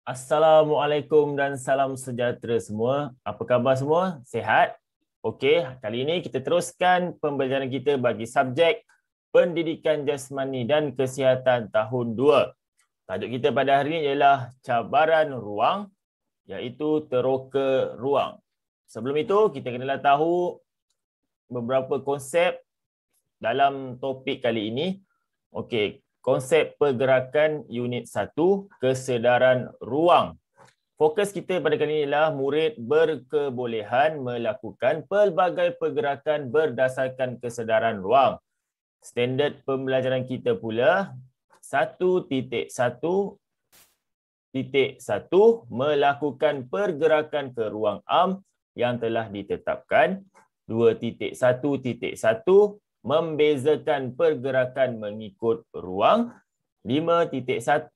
Assalamualaikum dan salam sejahtera semua. Apa khabar semua? Sihat? Okey, kali ini kita teruskan pembelajaran kita bagi subjek Pendidikan Jasmani dan Kesihatan tahun 2. Tajuk kita pada hari ini ialah cabaran ruang, iaitu teroka ruang. Sebelum itu, kita kenalah tahu beberapa konsep dalam topik kali ini. Okey, konsep pergerakan unit 1, kesedaran ruang. Fokus kita pada kali ini ialah murid berkebolehan melakukan pelbagai pergerakan berdasarkan kesedaran ruang. Standard pembelajaran kita pula 1.1.1 melakukan pergerakan ke ruang am yang telah ditetapkan. 2.1.1 membezakan pergerakan mengikut ruang. 5.1.2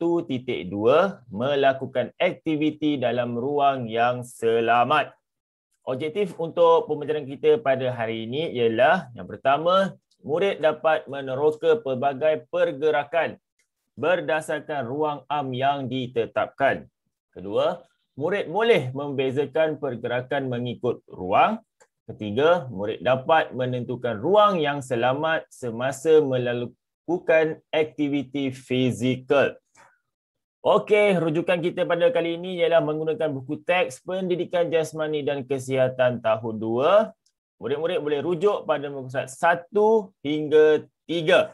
melakukan aktiviti dalam ruang yang selamat. Objektif untuk pembelajaran kita pada hari ini ialah yang pertama, murid dapat meneroka pelbagai pergerakan berdasarkan ruang am yang ditetapkan. Kedua, murid boleh membezakan pergerakan mengikut ruang. Ketiga, murid dapat menentukan ruang yang selamat semasa melakukan aktiviti fizikal. Okey, rujukan kita pada kali ini ialah menggunakan buku teks Pendidikan Jasmani dan Kesihatan tahun 2. Murid-murid boleh rujuk pada muka surat 1 hingga 3.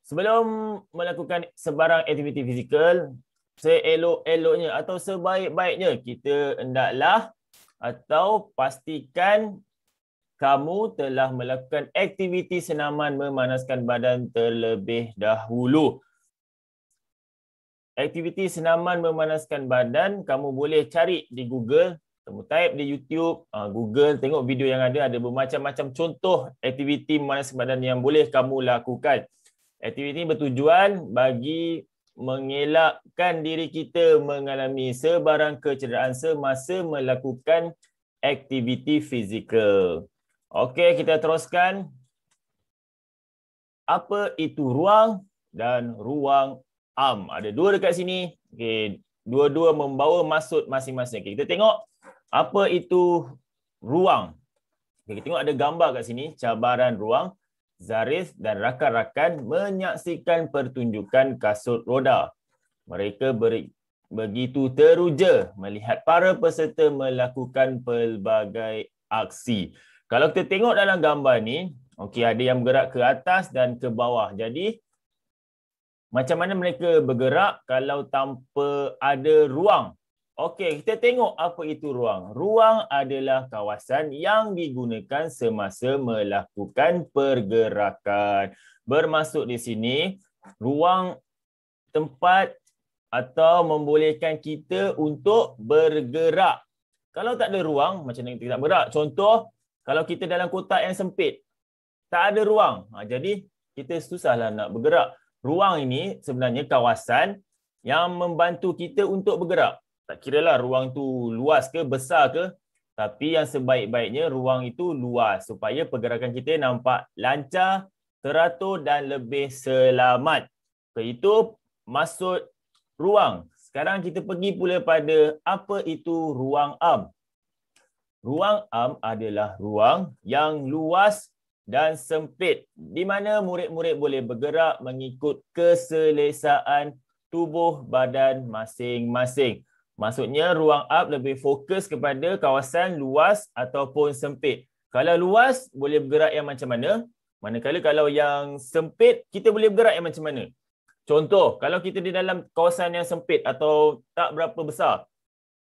Sebelum melakukan sebarang aktiviti fizikal, seelok-eloknya atau sebaik-baiknya kita hendaklah atau pastikan kamu telah melakukan aktiviti senaman memanaskan badan terlebih dahulu. Aktiviti senaman memanaskan badan kamu boleh cari di Google, kamu type di YouTube, Google, tengok video yang ada bermacam-macam contoh aktiviti memanaskan badan yang boleh kamu lakukan. Aktiviti bertujuan bagi mengelakkan diri kita mengalami sebarang kecederaan semasa melakukan aktiviti fizikal. Okey, kita teruskan. Apa itu ruang dan ruang am? Ada dua dekat sini. Okey, dua-dua membawa maksud masing-masing. Okay, kita tengok apa itu ruang. Okay, kita tengok ada gambar kat sini, cabaran ruang. Zarif dan rakan-rakan menyaksikan pertunjukan kasut roda. Mereka begitu teruja melihat para peserta melakukan pelbagai aksi. Kalau kita tengok dalam gambar ni, okey, ada yang bergerak ke atas dan ke bawah. Jadi, macam mana mereka bergerak kalau tanpa ada ruang? Okey, kita tengok apa itu ruang. Ruang adalah kawasan yang digunakan semasa melakukan pergerakan. Bermaksud di sini, ruang tempat atau membolehkan kita untuk bergerak. Kalau tak ada ruang, macam mana kita tak bergerak? Contoh, kalau kita dalam kotak yang sempit, tak ada ruang. Jadi, kita susahlah nak bergerak. Ruang ini sebenarnya kawasan yang membantu kita untuk bergerak. Tak kiralah ruang tu luas ke, besar ke, tapi yang sebaik-baiknya ruang itu luas supaya pergerakan kita nampak lancar, teratur dan lebih selamat. Itu maksud ruang. Sekarang kita pergi pula pada apa itu ruang am. Ruang am adalah ruang yang luas dan sempit di mana murid-murid boleh bergerak mengikut keselesaan tubuh badan masing-masing. Maksudnya ruang up lebih fokus kepada kawasan luas ataupun sempit. Kalau luas boleh bergerak yang macam mana? Manakala kalau yang sempit kita boleh bergerak yang macam mana? Contoh, kalau kita di dalam kawasan yang sempit atau tak berapa besar,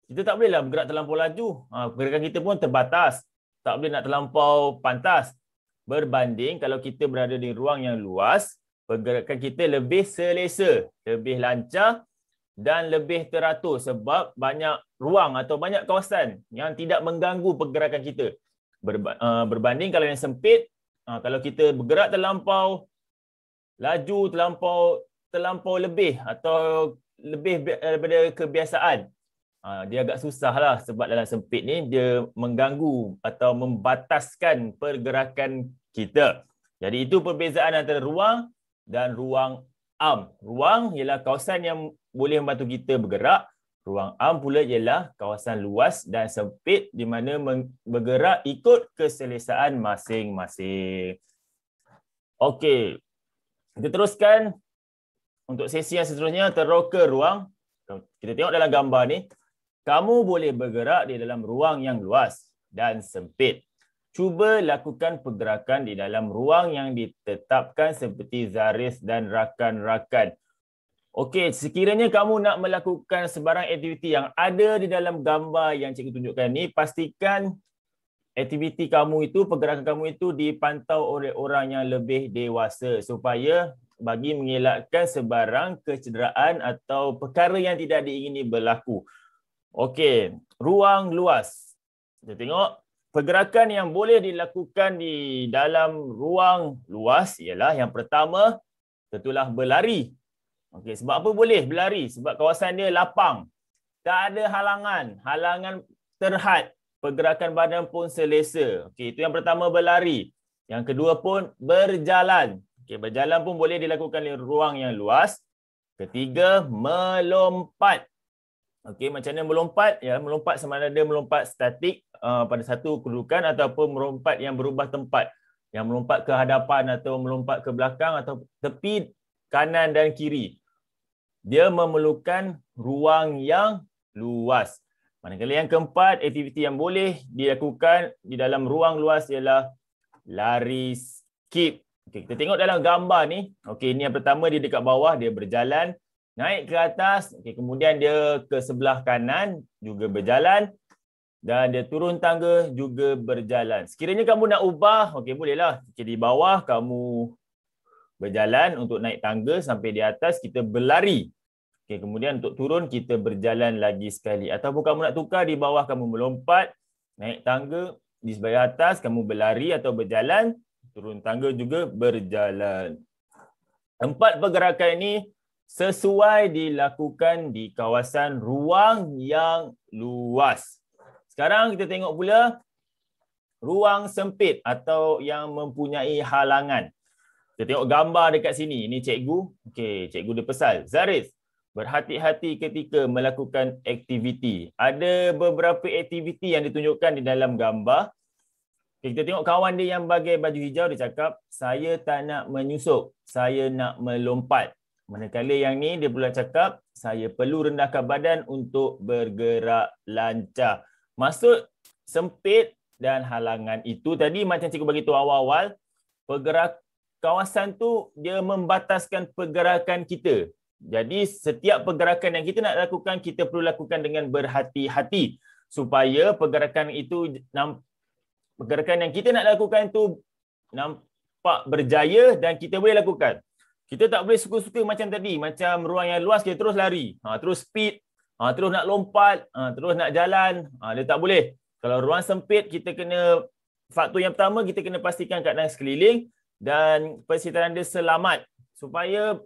kita tak bolehlah bergerak terlampau laju. Pergerakan kita pun terbatas. Tak boleh nak terlampau pantas. Berbanding kalau kita berada di ruang yang luas, pergerakan kita lebih selesa, lebih lancar dan lebih teratur sebab banyak ruang atau banyak kawasan yang tidak mengganggu pergerakan kita. Berbanding kalau yang sempit, kalau kita bergerak terlampau laju, terlampau lebih atau lebih daripada kebiasaan, dia agak susahlah sebab dalam sempit ni dia mengganggu atau membataskan pergerakan kita. Jadi itu perbezaan antara ruang dan ruang am. Ruang ialah kawasan yang boleh membantu kita bergerak. Ruang am pula ialah kawasan luas dan sempit di mana bergerak ikut keselesaan masing-masing. Okey, kita teruskan untuk sesi yang seterusnya, teroka ruang. Kita tengok dalam gambar ni, kamu boleh bergerak di dalam ruang yang luas dan sempit. Cuba lakukan pergerakan di dalam ruang yang ditetapkan seperti Zaris dan rakan-rakan. Okey, sekiranya kamu nak melakukan sebarang aktiviti yang ada di dalam gambar yang cikgu tunjukkan ni, pastikan aktiviti kamu itu, pergerakan kamu itu dipantau oleh orang yang lebih dewasa supaya bagi mengelakkan sebarang kecederaan atau perkara yang tidak diingini berlaku. Okey, ruang luas. Kita tengok pergerakan yang boleh dilakukan di dalam ruang luas ialah yang pertama, tentulah berlari. Okey, sebab apa boleh berlari? Sebab kawasan dia lapang. Tak ada halangan. Halangan terhad. Pergerakan badan pun selesa. Okey, itu yang pertama, berlari. Yang kedua pun berjalan. Okey, berjalan pun boleh dilakukan di ruang yang luas. Ketiga, melompat. Okey, macam mana melompat? Ya, melompat sama ada melompat statik pada satu kedudukan ataupun melompat yang berubah tempat. Yang melompat ke hadapan atau melompat ke belakang atau tepi kanan dan kiri. Dia memerlukan ruang yang luas. Manakala yang keempat, aktiviti yang boleh dilakukan di dalam ruang luas ialah lari skip. Okey, kita tengok dalam gambar ni. Okey, ini yang pertama, dia dekat bawah, dia berjalan naik ke atas. Okey, kemudian dia ke sebelah kanan juga berjalan dan dia turun tangga juga berjalan. Sekiranya kamu nak ubah, okey bolehlah. Okey, di bawah kamu berjalan untuk naik tangga sampai di atas kita berlari. Okey, kemudian untuk turun kita berjalan lagi sekali. Ataupun kamu nak tukar, di bawah kamu melompat, naik tangga, di sebelah atas kamu berlari atau berjalan, turun tangga juga berjalan. Empat pergerakan ini sesuai dilakukan di kawasan ruang yang luas. Sekarang kita tengok pula ruang sempit atau yang mempunyai halangan. Kita tengok gambar dekat sini. Ini cikgu. Okey, cikgu dia pesal. Zaris, berhati-hati ketika melakukan aktiviti. Ada beberapa aktiviti yang ditunjukkan di dalam gambar. Okay, kita tengok kawan dia yang pakai baju hijau, dia cakap, saya tak nak menyusup, saya nak melompat. Manakala yang ni dia pula cakap, saya perlu rendahkan badan untuk bergerak lancar. Maksud sempit dan halangan itu tadi macam cikgu bagi tahu awal-awal, kawasan tu dia membataskan pergerakan kita. Jadi setiap pergerakan yang kita nak lakukan, kita perlu lakukan dengan berhati-hati supaya pergerakan yang kita nak lakukan itu nampak berjaya dan kita boleh lakukan. Kita tak boleh suka-suka macam tadi, macam ruang yang luas kita terus lari, terus speed, terus nak lompat, terus nak jalan, dia tak boleh. Kalau ruang sempit, kita kena, faktor yang pertama kita kena pastikan keadaan sekeliling dan persekitaran dia selamat supaya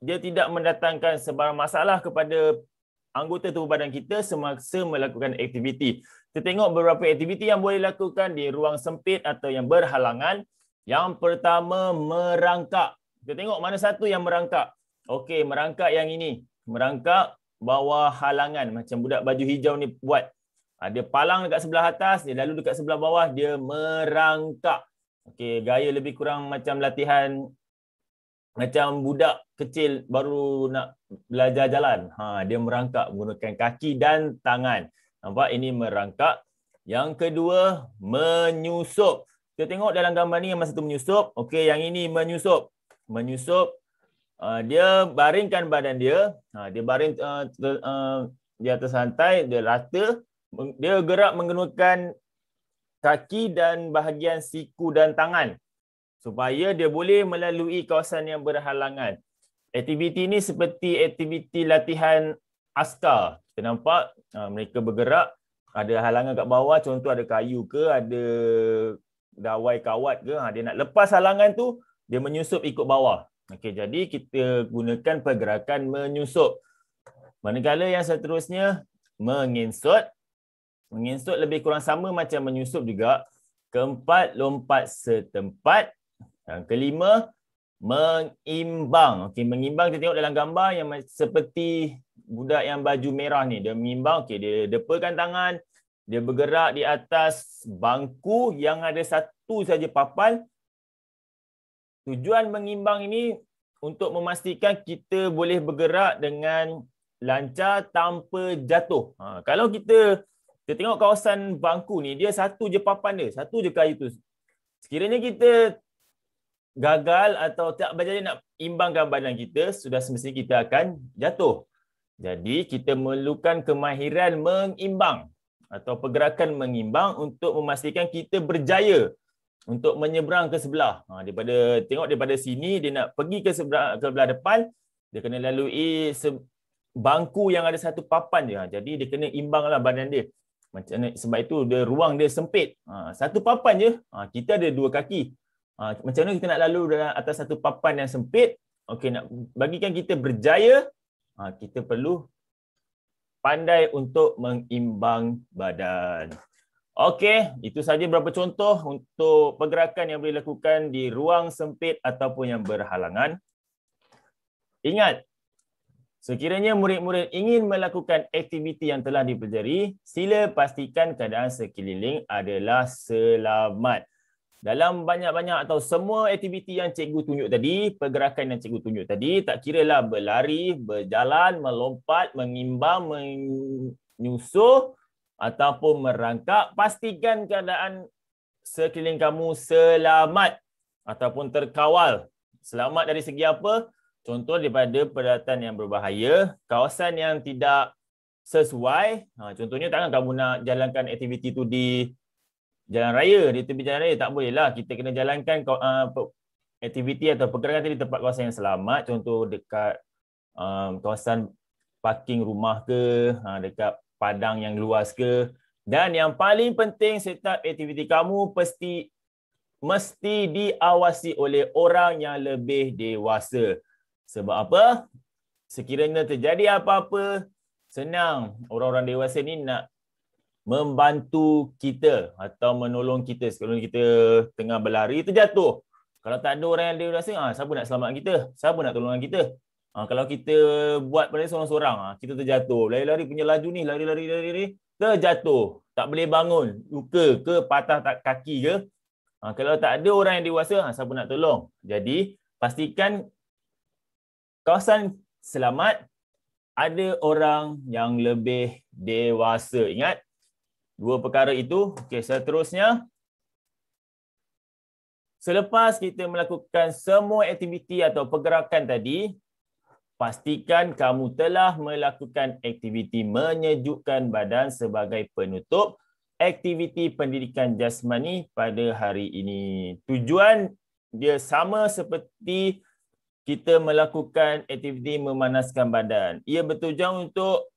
dia tidak mendatangkan sebarang masalah kepada anggota tubuh badan kita semasa melakukan aktiviti. Kita tengok beberapa aktiviti yang boleh dilakukan di ruang sempit atau yang berhalangan. Yang pertama, merangkak. Kita tengok mana satu yang merangkak. Okey, merangkak yang ini. Merangkak bawah halangan. Macam budak baju hijau ni buat. Dia palang dekat sebelah atas, dia lalu dekat sebelah bawah, dia merangkak. Okey, gaya lebih kurang macam latihan macam budak kecil baru nak belajar jalan. Dia merangkak menggunakan kaki dan tangan. Nampak, ini merangkak. Yang kedua, menyusup. Kita tengok dalam gambar ni yang masa tu menyusup. Okey, yang ini menyusup. Menyusup, dia baringkan badan dia. Dia baring di atas lantai, dia rata. Dia gerak menggunakan kaki dan bahagian siku dan tangan supaya dia boleh melalui kawasan yang berhalangan. Aktiviti ini seperti aktiviti latihan askar. Kita nampak mereka bergerak, ada halangan kat bawah, contoh ada kayu ke, ada dawai kawat ke, dia nak lepas halangan tu, dia menyusup ikut bawah. Okey, jadi kita gunakan pergerakan menyusup. Manakala yang seterusnya, menginsut. Menginsut lebih kurang sama macam menyusup juga. Keempat, lompat setempat. Yang kelima, mengimbang. Okey, mengimbang kita tengok dalam gambar yang seperti budak yang baju merah ni, dia mengimbang, okey, dia depakan tangan, dia bergerak di atas bangku yang ada satu saja papan. Tujuan mengimbang ini untuk memastikan kita boleh bergerak dengan lancar tanpa jatuh. Kalau kita tengok kawasan bangku ni, dia satu je papan dia, satu je kayu tu. Sekiranya kita gagal atau tak berjaya nak imbangkan badan kita, sudah semestinya kita akan jatuh. Jadi kita memerlukan kemahiran mengimbang atau pergerakan mengimbang untuk memastikan kita berjaya untuk menyeberang ke sebelah. Daripada sini dia nak pergi ke sebelah depan, dia kena lalui bangku yang ada satu papan je. Jadi dia kena imbanglah badan dia. Sebab itu ruang dia sempit. Satu papan je, kita ada dua kaki. Macam mana kita nak lalu atas satu papan yang sempit? Okey, nak bagikan kita berjaya, kita perlu pandai untuk mengimbang badan. Okey, itu saja beberapa contoh untuk pergerakan yang boleh dilakukan di ruang sempit ataupun yang berhalangan. Ingat, sekiranya murid-murid ingin melakukan aktiviti yang telah dipelajari, sila pastikan keadaan sekeliling adalah selamat. Dalam banyak-banyak atau semua aktiviti yang cikgu tunjuk tadi, pergerakan yang cikgu tunjuk tadi, tak kiralah berlari, berjalan, melompat, mengimbang, menyusuh ataupun merangkak, pastikan keadaan sekeliling kamu selamat ataupun terkawal. Selamat dari segi apa? Contoh daripada pedatan yang berbahaya, kawasan yang tidak sesuai. Contohnya takkan kamu nak jalankan aktiviti itu di jalan raya, di tepi jalan raya, tak bolehlah. Kita kena jalankan aktiviti atau pergerakan di tempat kawasan yang selamat. Contoh dekat kawasan parking rumah ke, dekat padang yang luas ke. Dan yang paling penting, setiap aktiviti kamu mesti diawasi oleh orang yang lebih dewasa. Sebab apa? Sekiranya terjadi apa-apa, senang orang-orang dewasa ni nak membantu kita atau menolong kita. Sekiranya kita tengah berlari, terjatuh. Kalau tak ada orang yang dewasa, siapa nak selamatkan kita? Siapa nak tolongkan kita? Kalau kita buat pada seorang-seorang, kita terjatuh. Lari-lari punya laju ni, lari-lari, terjatuh. Tak boleh bangun, luka ke, patah kaki ke. Kalau tak ada orang yang dewasa, siapa nak tolong? Jadi, pastikan kawasan selamat ada orang yang lebih dewasa. Ingat, dua perkara itu. Okey, seterusnya, selepas kita melakukan semua aktiviti atau pergerakan tadi, pastikan kamu telah melakukan aktiviti menyejukkan badan sebagai penutup aktiviti pendidikan jasmani pada hari ini. Tujuan dia sama seperti kita melakukan aktiviti memanaskan badan. Ia bertujuan untuk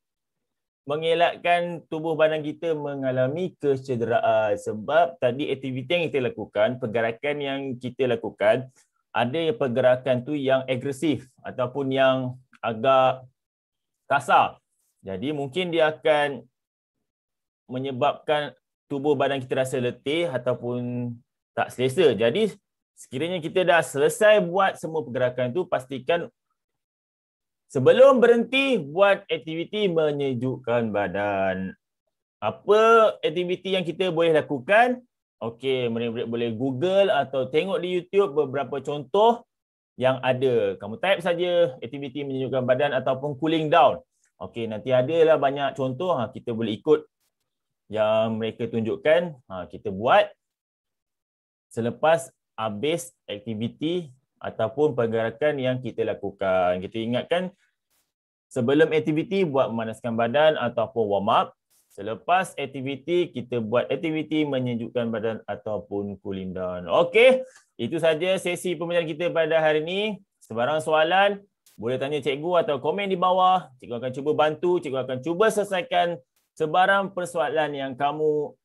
mengelakkan tubuh badan kita mengalami kecederaan. Sebab tadi aktiviti yang kita lakukan, pergerakan yang kita lakukan, ada pergerakan tu yang agresif ataupun yang agak kasar. Jadi mungkin dia akan menyebabkan tubuh badan kita rasa letih ataupun tak selesa. Jadi sekiranya kita dah selesai buat semua pergerakan tu, pastikan sebelum berhenti buat aktiviti menyejukkan badan. Apa aktiviti yang kita boleh lakukan? Okey, murid-murid boleh Google atau tengok di YouTube beberapa contoh yang ada. Kamu type saja aktiviti menyejukkan badan ataupun cooling down. Okey, nanti adalah banyak contoh, kita boleh ikut yang mereka tunjukkan. Kita buat selepas habis aktiviti ataupun pergerakan yang kita lakukan. Kita ingatkan, sebelum aktiviti buat memanaskan badan ataupun warm up. Selepas aktiviti, kita buat aktiviti menyejukkan badan ataupun cooling down. Okey, itu saja sesi pembelajaran kita pada hari ini. Sebarang soalan, boleh tanya cikgu atau komen di bawah. Cikgu akan cuba bantu, cikgu akan cuba selesaikan sebarang persoalan yang kamu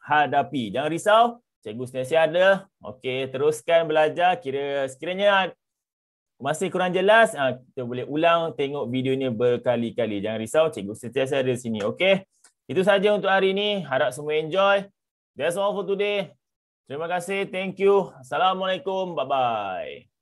hadapi. Jangan risau, cikgu sentiasa ada. Okey, teruskan belajar. Sekiranya masih kurang jelas, kita boleh ulang tengok video ni berkali-kali. Jangan risau, cikgu sentiasa ada di sini. Okey, itu saja untuk hari ini. Harap semua enjoy. That's all for today. Terima kasih. Thank you. Assalamualaikum. Bye-bye.